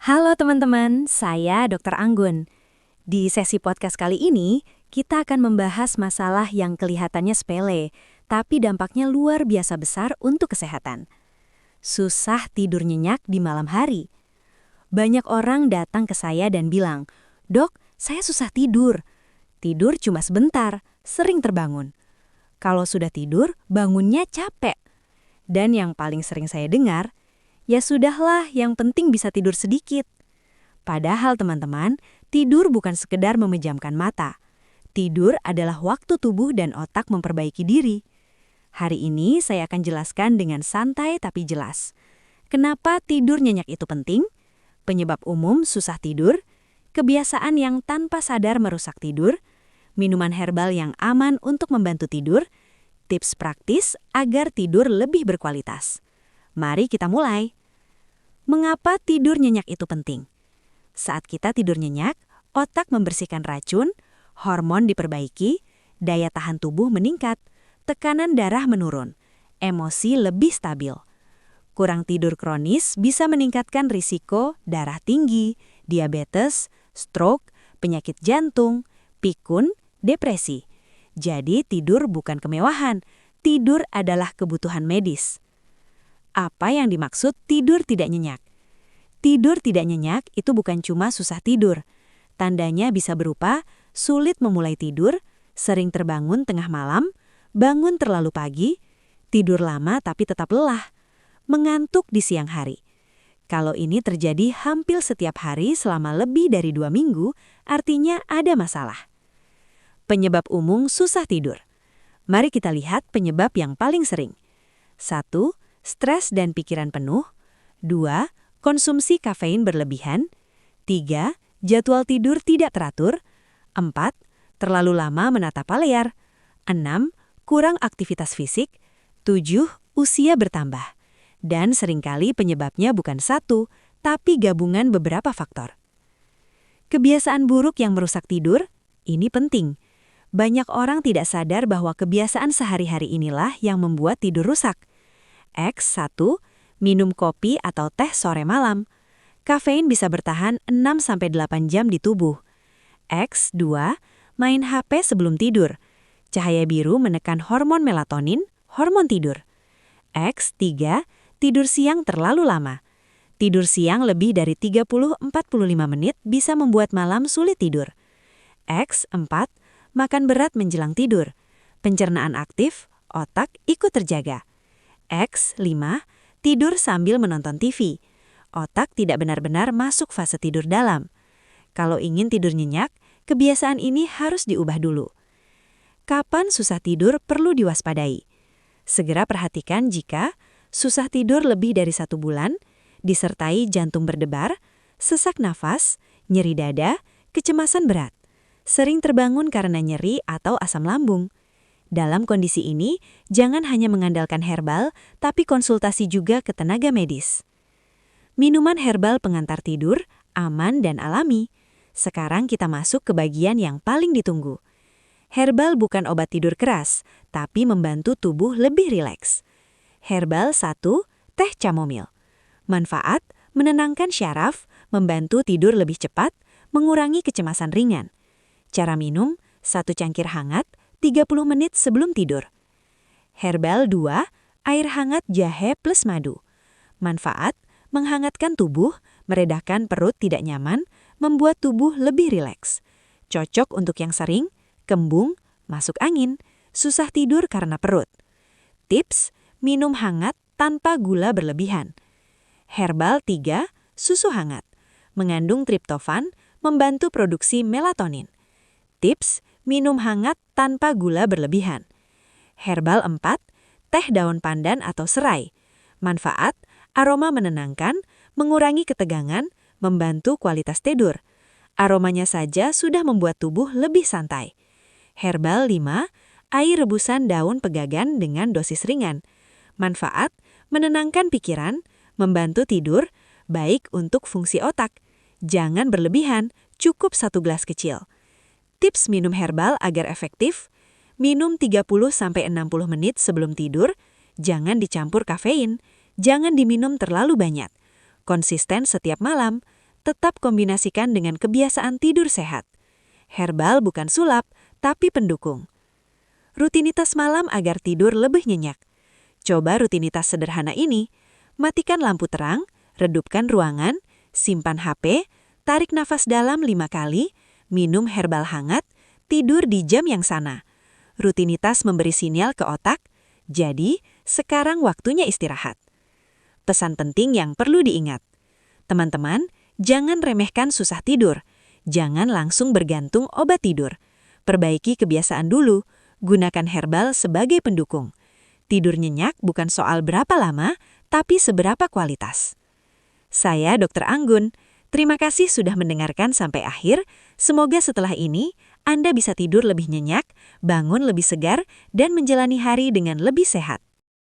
Halo teman-teman, saya Dr. Anggun. Di sesi podcast kali ini, kita akan membahas masalah yang kelihatannya sepele, tapi dampaknya luar biasa besar untuk kesehatan. Susah tidur nyenyak di malam hari. Banyak orang datang ke saya dan bilang, "Dok, saya susah tidur. Tidur cuma sebentar, sering terbangun. Kalau sudah tidur, bangunnya capek." Dan yang paling sering saya dengar, "Ya sudahlah, yang penting bisa tidur sedikit." Padahal teman-teman, tidur bukan sekedar memejamkan mata. Tidur adalah waktu tubuh dan otak memperbaiki diri. Hari ini saya akan jelaskan dengan santai tapi jelas. Kenapa tidur nyenyak itu penting? Penyebab umum susah tidur, kebiasaan yang tanpa sadar merusak tidur, minuman herbal yang aman untuk membantu tidur, tips praktis agar tidur lebih berkualitas. Mari kita mulai. Mengapa tidur nyenyak itu penting? Saat kita tidur nyenyak, otak membersihkan racun, hormon diperbaiki, daya tahan tubuh meningkat, tekanan darah menurun, emosi lebih stabil. Kurang tidur kronis bisa meningkatkan risiko darah tinggi, diabetes, stroke, penyakit jantung, pikun, depresi. Jadi tidur bukan kemewahan, tidur adalah kebutuhan medis. Apa yang dimaksud tidur tidak nyenyak? Tidur tidak nyenyak itu bukan cuma susah tidur. Tandanya bisa berupa sulit memulai tidur, sering terbangun tengah malam, bangun terlalu pagi, tidur lama tapi tetap lelah, mengantuk di siang hari. Kalau ini terjadi hampir setiap hari selama lebih dari 2 minggu, artinya ada masalah. Penyebab umum susah tidur. Mari kita lihat penyebab yang paling sering. 1. Stres dan pikiran penuh. 2. Konsumsi kafein berlebihan. 3. Jadwal tidur tidak teratur. 4. Terlalu lama menatap layar. 6. Kurang aktivitas fisik. 7. Usia bertambah. Dan seringkali penyebabnya bukan satu, tapi gabungan beberapa faktor. Kebiasaan buruk yang merusak tidur, ini penting. Banyak orang tidak sadar bahwa kebiasaan sehari-hari inilah yang membuat tidur rusak. X1. Minum kopi atau teh sore malam. Kafein bisa bertahan 6-8 jam di tubuh. X2. Main HP sebelum tidur. Cahaya biru menekan hormon melatonin, hormon tidur. X3. Tidur siang terlalu lama. Tidur siang lebih dari 30-45 menit bisa membuat malam sulit tidur. X4. Makan berat menjelang tidur. Pencernaan aktif, otak ikut terjaga. X5. Tidur sambil menonton TV. Otak tidak benar-benar masuk fase tidur dalam. Kalau ingin tidur nyenyak, kebiasaan ini harus diubah dulu. Kapan susah tidur perlu diwaspadai? Segera perhatikan jika susah tidur lebih dari 1 bulan, disertai jantung berdebar, sesak nafas, nyeri dada, kecemasan berat, sering terbangun karena nyeri atau asam lambung. Dalam kondisi ini, jangan hanya mengandalkan herbal, tapi konsultasi juga ke tenaga medis. Minuman herbal pengantar tidur, aman dan alami. Sekarang kita masuk ke bagian yang paling ditunggu. Herbal bukan obat tidur keras, tapi membantu tubuh lebih rileks. Herbal 1. Teh chamomil. Manfaat, menenangkan syaraf, membantu tidur lebih cepat, mengurangi kecemasan ringan. Cara minum, 1 cangkir hangat, 30 menit sebelum tidur. Herbal 2. Air hangat jahe plus madu. Manfaat, menghangatkan tubuh, meredakan perut tidak nyaman, membuat tubuh lebih rileks. Cocok untuk yang sering, kembung, masuk angin, susah tidur karena perut. Tips, minum hangat tanpa gula berlebihan. Herbal 3. Susu hangat. Mengandung triptofan, membantu produksi melatonin. Tips, minum hangat tanpa gula berlebihan. Herbal 4. Teh daun pandan atau serai. Manfaat, aroma menenangkan, mengurangi ketegangan, membantu kualitas tidur. Aromanya saja sudah membuat tubuh lebih santai. Herbal 5. Air rebusan daun pegagan dengan dosis ringan. Manfaat, menenangkan pikiran, membantu tidur, baik untuk fungsi otak. Jangan berlebihan, cukup 1 gelas kecil. Tips minum herbal agar efektif, minum 30-60 menit sebelum tidur, jangan dicampur kafein, jangan diminum terlalu banyak. Konsisten setiap malam, tetap kombinasikan dengan kebiasaan tidur sehat. Herbal bukan sulap, tapi pendukung. Rutinitas malam agar tidur lebih nyenyak. Coba rutinitas sederhana ini. Matikan lampu terang, redupkan ruangan, simpan HP, tarik nafas dalam 5 kali, minum herbal hangat, tidur di jam yang sana. Rutinitas memberi sinyal ke otak, jadi sekarang waktunya istirahat. Pesan penting yang perlu diingat. Teman-teman, jangan remehkan susah tidur. Jangan langsung bergantung obat tidur. Perbaiki kebiasaan dulu, gunakan herbal sebagai pendukung. Tidur nyenyak bukan soal berapa lama, tapi seberapa kualitas. Saya Dr. Anggun. Terima kasih sudah mendengarkan sampai akhir. Semoga setelah ini, Anda bisa tidur lebih nyenyak, bangun lebih segar, dan menjalani hari dengan lebih sehat.